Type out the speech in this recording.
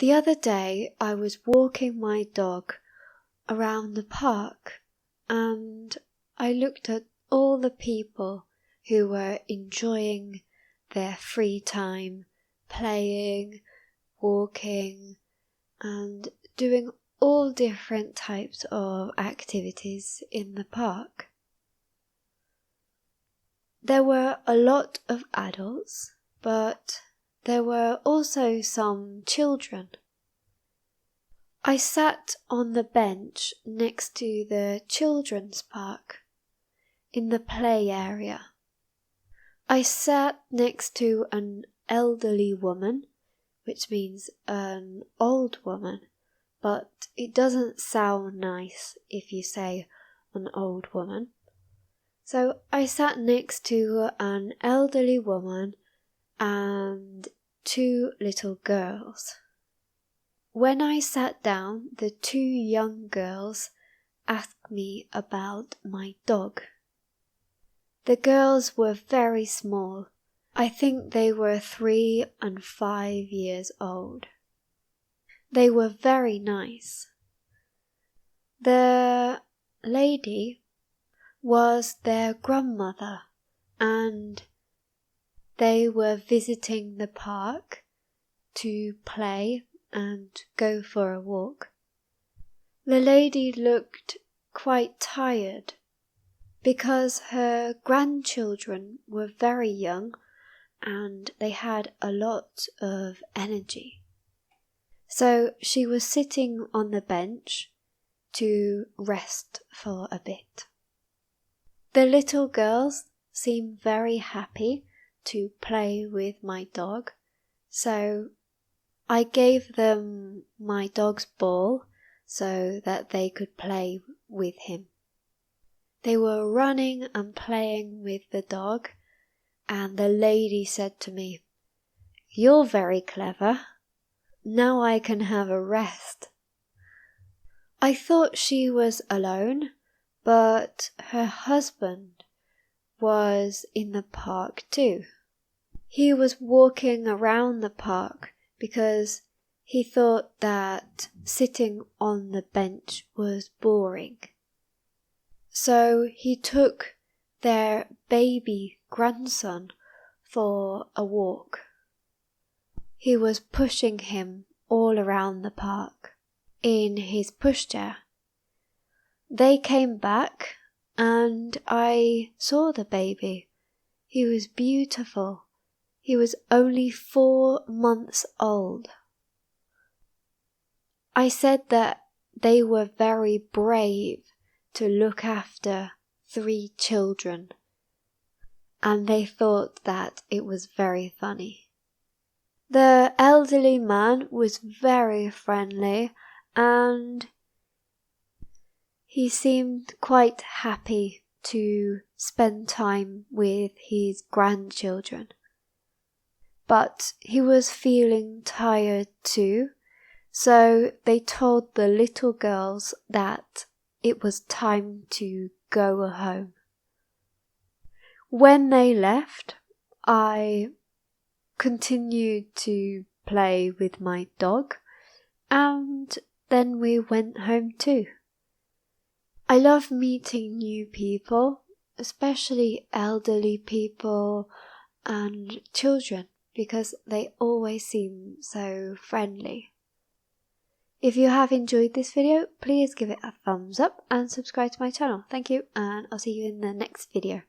The other day I was walking my dog around the park and I looked at all the people who were enjoying their free time, playing, walking, and doing all different types of activities in the park. There were a lot of adults, but there were also some children. I sat on the bench next to the children's park, in the play area. I sat next to an elderly woman, which means an old woman, but it doesn't sound nice if you say an old woman. So I sat next to an elderly woman and 2 little girls. When I sat down, the 2 young girls asked me about my dog. The girls were very small. I think they were 3 and 5 years old. They were very nice. The lady was their grandmother, and they were visiting the park to play and go for a walk. The lady looked quite tired because her grandchildren were very young and they had a lot of energy. So she was sitting on the bench to rest for a bit. The little girls seemed very happy to play with my dog, so I gave them my dog's ball so that they could play with him. They were running and playing with the dog, and the lady said to me, "You're very clever. Now I can have a rest." I thought she was alone, but her husband was in the park too. He was walking around the park because he thought that sitting on the bench was boring. So he took their baby grandson for a walk. He was pushing him all around the park in his pushchair. They came back and I saw the baby. He was beautiful. He was only 4 months old. I said that they were very brave to look after 3 children, and they thought that it was very funny. The elderly man was very friendly and he seemed quite happy to spend time with his grandchildren. But he was feeling tired too, so they told the little girls that it was time to go home. When they left, I continued to play with my dog, and then we went home too. I love meeting new people, especially elderly people and children, because they always seem so friendly. If you have enjoyed this video, please give it a thumbs up and subscribe to my channel. Thank you, and I'll see you in the next video.